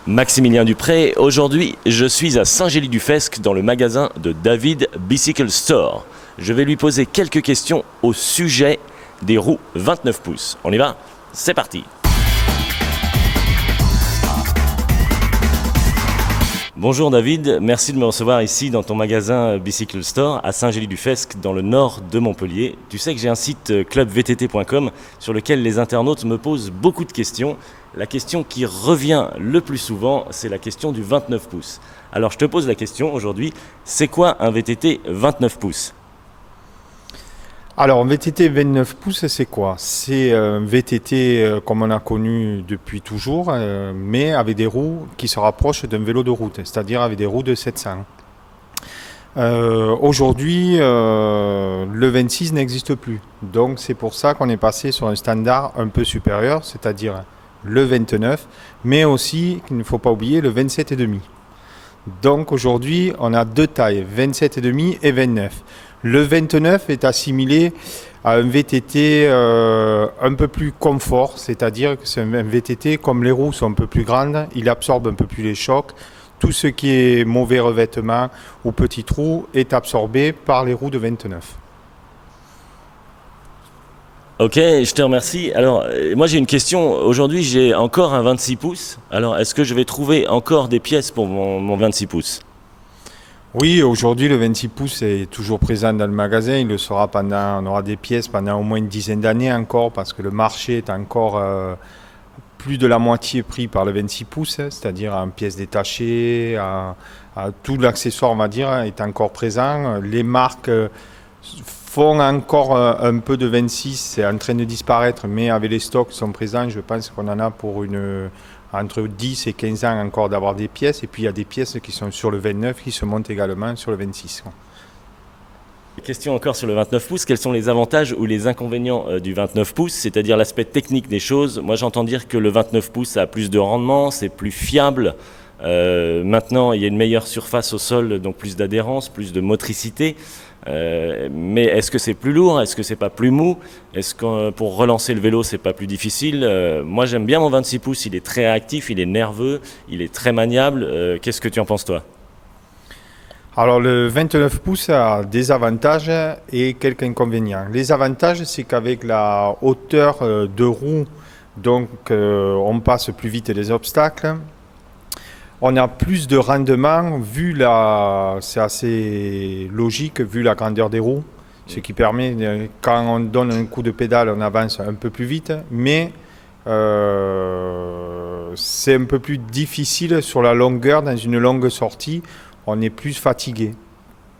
Maximilien Dupré, aujourd'hui je suis à Saint-Gély-du-Fesque dans le magasin de David Bicycle Store. Je vais lui poser quelques questions au sujet des roues 29 pouces. On y va? C'est parti! Bonjour David, merci de me recevoir ici dans ton magasin Bicycle Store à Saint-Gély-du-Fesque dans le nord de Montpellier. Tu sais que j'ai un site clubvtt.com sur lequel les internautes me posent beaucoup de questions. La question qui revient le plus souvent, c'est la question du 29 pouces. Alors je te pose la question aujourd'hui, c'est quoi un VTT 29 pouces? Alors, un VTT 29 pouces, c'est quoi? C'est un VTT comme on a connu depuis toujours, mais avec des roues qui se rapprochent d'un vélo de route, c'est-à-dire avec des roues de 700. Aujourd'hui, le 26 n'existe plus. Donc, c'est pour ça qu'on est passé sur un standard un peu supérieur, c'est-à-dire le 29, mais aussi, il ne faut pas oublier, le 27,5. Donc, aujourd'hui, on a deux tailles, 27,5 et 29. Le 29 est assimilé à un VTT un peu plus confort, c'est-à-dire que c'est un VTT, comme les roues sont un peu plus grandes, il absorbe un peu plus les chocs. Tout ce qui est mauvais revêtement ou petit trou est absorbé par les roues de 29. Ok, je te remercie. Alors, moi j'ai une question. Aujourd'hui, j'ai encore un 26 pouces. Alors, est-ce que je vais trouver encore des pièces pour mon 26 pouces? Oui, aujourd'hui, le 26 pouces est toujours présent dans le magasin. Il le sera on aura des pièces pendant au moins une dizaine d'années encore, parce que le marché est encore plus de la moitié pris par le 26 pouces, c'est-à-dire en pièces détachées, tout l'accessoire, on va dire, est encore présent. Les marques font encore un peu de 26, c'est en train de disparaître, mais avec les stocks qui sont présents, je pense qu'on en a pour entre 10 et 15 ans encore d'avoir des pièces. Et puis il y a des pièces qui sont sur le 29 qui se montent également sur le 26. Question encore sur le 29 pouces, quels sont les avantages ou les inconvénients du 29 pouces, c'est-à-dire l'aspect technique des choses? Moi j'entends dire que le 29 pouces a plus de rendement, c'est plus fiable. Maintenant il y a une meilleure surface au sol, donc plus d'adhérence, plus de motricité. Mais est-ce que c'est plus lourd? Est-ce que c'est pas plus mou? Est-ce que pour relancer le vélo c'est pas plus difficile? Moi j'aime bien mon 26 pouces, il est très réactif, il est nerveux, il est très maniable. Qu'est-ce que tu en penses toi? Alors le 29 pouces a des avantages et quelques inconvénients. Les avantages, c'est qu'avec la hauteur de roue, donc on passe plus vite les obstacles. On a plus de rendement, c'est assez logique vu la grandeur des roues, ce qui permet, quand on donne un coup de pédale, on avance un peu plus vite, mais c'est un peu plus difficile sur la longueur, dans une longue sortie, on est plus fatigué.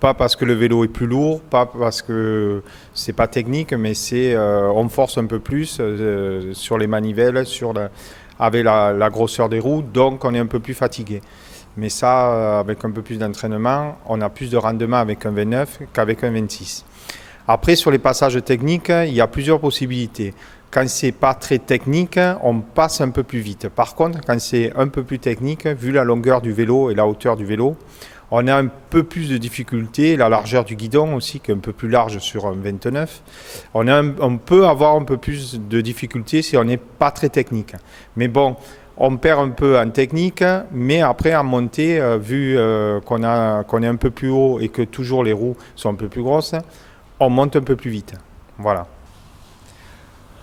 Pas parce que le vélo est plus lourd, pas parce que c'est pas technique, mais on force un peu plus sur les manivelles, avec la grosseur des roues, donc on est un peu plus fatigué. Mais ça, avec un peu plus d'entraînement, on a plus de rendement avec un 29 qu'avec un 26. Après, sur les passages techniques, il y a plusieurs possibilités. Quand c'est pas très technique, on passe un peu plus vite. Par contre, quand c'est un peu plus technique, vu la longueur du vélo et la hauteur du vélo, on a un peu plus de difficultés, la largeur du guidon aussi, qui est un peu plus large sur un 29. On peut avoir un peu plus de difficultés si on n'est pas très technique. Mais bon, on perd un peu en technique, mais après en montée, vu qu'on est un peu plus haut et que toujours les roues sont un peu plus grosses, on monte un peu plus vite. Voilà.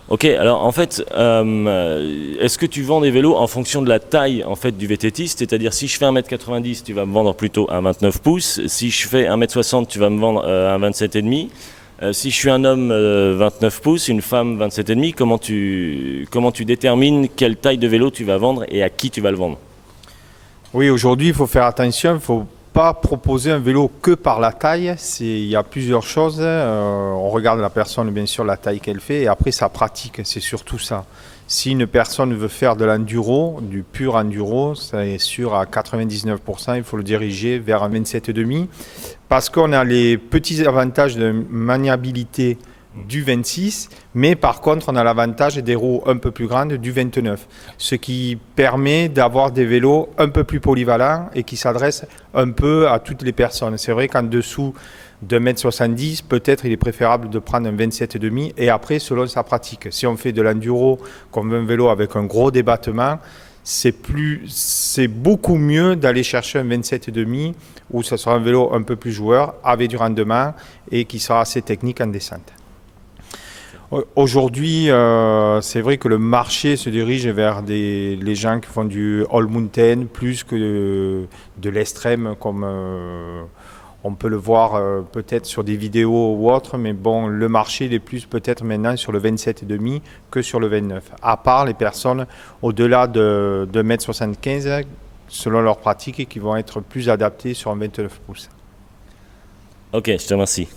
Ok, alors en fait, est-ce que tu vends des vélos en fonction de la taille en fait, du VTTiste? C'est-à-dire si je fais 1m90, tu vas me vendre plutôt un 29 pouces. Si je fais 1m60, tu vas me vendre un 27,5. Si je suis un homme 29 pouces, une femme 27,5, comment tu détermines quelle taille de vélo tu vas vendre et à qui tu vas le vendre? Oui, aujourd'hui, il faut faire attention, il ne faut pas proposer un vélo que par la taille. Il y a plusieurs choses. On regarde la personne, bien sûr, la taille qu'elle fait, et après sa pratique, c'est surtout ça. Si une personne veut faire de l'enduro, du pur enduro, c'est sûr à 99%, il faut le diriger vers un 27,5 parce qu'on a les petits avantages de maniabilité du 26, mais par contre on a l'avantage des roues un peu plus grandes du 29, ce qui permet d'avoir des vélos un peu plus polyvalents et qui s'adressent un peu à toutes les personnes. C'est vrai qu'en dessous de 1m70, peut-être il est préférable de prendre un 27,5 et après selon sa pratique. Si on fait de l'enduro comme un vélo avec un gros débattement, c'est beaucoup mieux d'aller chercher un 27,5 où ce sera un vélo un peu plus joueur, avec du rendement et qui sera assez technique en descente. Aujourd'hui, c'est vrai que le marché se dirige vers les gens qui font du all mountain plus que de l'extrême comme on peut le voir peut-être sur des vidéos ou autres, mais bon, le marché il est plus peut-être maintenant sur le 27,5 que sur le 29. À part les personnes au-delà de 2,75 m selon leur pratique et qui vont être plus adaptées sur un 29 pouces. Ok, je te remercie.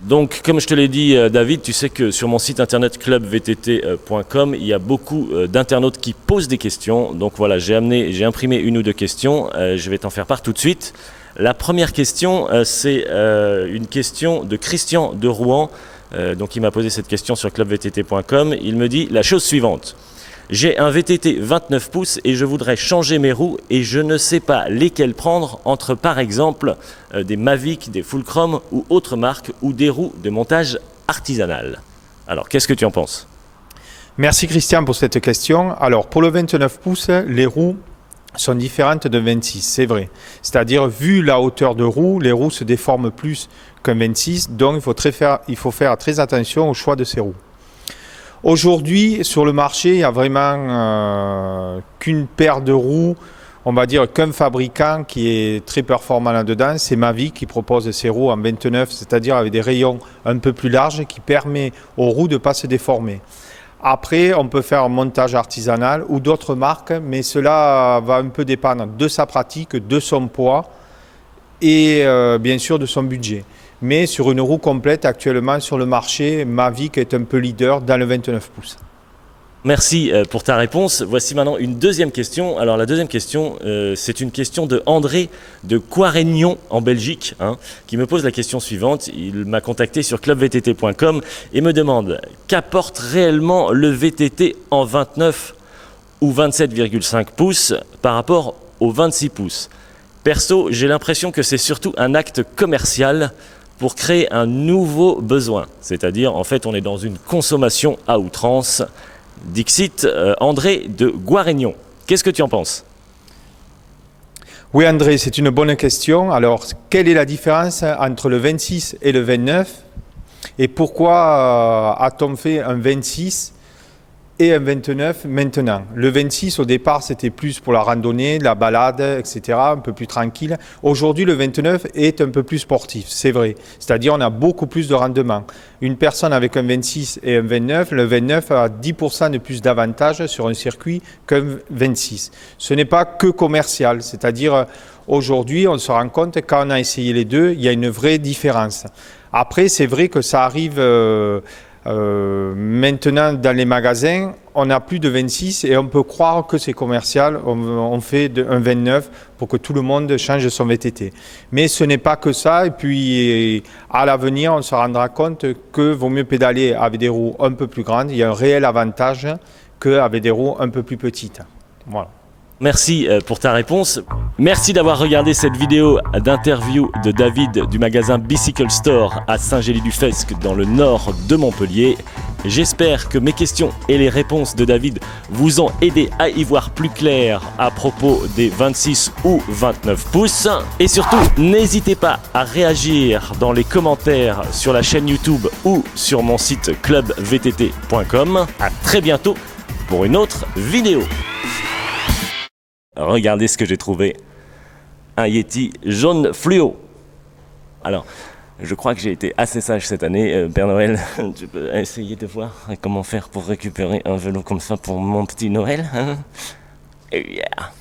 Donc, comme je te l'ai dit, David, tu sais que sur mon site internet clubvtt.com, il y a beaucoup d'internautes qui posent des questions. Donc voilà, j'ai imprimé une ou deux questions. Je vais t'en faire part tout de suite. La première question, c'est une question de Christian de Rouen. Donc, il m'a posé cette question sur clubvtt.com. Il me dit la chose suivante. J'ai un VTT 29 pouces et je voudrais changer mes roues et je ne sais pas lesquelles prendre entre par exemple des Mavic, des Fulcrum ou autres marques ou des roues de montage artisanal. Alors qu'est-ce que tu en penses? Merci Christian pour cette question. Alors pour le 29 pouces, les roues sont différentes de 26, c'est vrai. C'est-à-dire vu la hauteur de roue, les roues se déforment plus qu'un 26, donc il faut faire très attention au choix de ces roues. Aujourd'hui, sur le marché, il n'y a vraiment qu'une paire de roues, on va dire qu'un fabricant qui est très performant là-dedans, c'est Mavic qui propose ses roues en 29, c'est-à-dire avec des rayons un peu plus larges qui permet aux roues de ne pas se déformer. Après, on peut faire un montage artisanal ou d'autres marques, mais cela va un peu dépendre de sa pratique, de son poids et bien sûr de son budget. Mais sur une roue complète, actuellement sur le marché, Mavic est un peu leader dans le 29 pouces. Merci pour ta réponse. Voici maintenant une deuxième question. Alors la deuxième question, c'est une question de André de Coirignon en Belgique, qui me pose la question suivante. Il m'a contacté sur clubvtt.com et me demande qu'apporte réellement le VTT en 29 ou 27,5 pouces par rapport aux 26 pouces. Perso, j'ai l'impression que c'est surtout un acte commercial pour créer un nouveau besoin. C'est-à-dire, en fait, on est dans une consommation à outrance. Dixit, André de Guarignon. Qu'est-ce que tu en penses? Oui André, c'est une bonne question. Alors, quelle est la différence entre le 26 et le 29? Et pourquoi a-t-on fait un 26 et un 29 maintenant? Le 26 au départ c'était plus pour la randonnée, la balade, etc. un peu plus tranquille. Aujourd'hui le 29 est un peu plus sportif, c'est vrai. C'est-à-dire on a beaucoup plus de rendement. Une personne avec un 26 et un 29, le 29 a 10% de plus d'avantages sur un circuit qu'un 26. Ce n'est pas que commercial, c'est-à-dire aujourd'hui on se rend compte quand on a essayé les deux, il y a une vraie différence. Après c'est vrai que ça arrive... maintenant dans les magasins on n'a plus de 26 et on peut croire que c'est commercial, on fait un 29 pour que tout le monde change son VTT, mais ce n'est pas que ça. Et puis à l'avenir on se rendra compte que vaut mieux pédaler avec des roues un peu plus grandes, il y a un réel avantage qu'avec des roues un peu plus petites. Voilà. Merci pour ta réponse. Merci d'avoir regardé cette vidéo d'interview de David du magasin Bicycle Store à Saint-Gély-du-Fesque dans le nord de Montpellier. J'espère que mes questions et les réponses de David vous ont aidé à y voir plus clair à propos des 26 ou 29 pouces. Et surtout, n'hésitez pas à réagir dans les commentaires sur la chaîne YouTube ou sur mon site clubvtt.com. À très bientôt pour une autre vidéo. Regardez ce que j'ai trouvé. Un Yeti jaune fluo. Alors, je crois que j'ai été assez sage cette année. Père Noël, tu peux essayer de voir comment faire pour récupérer un vélo comme ça pour mon petit Noël, hein? Yeah.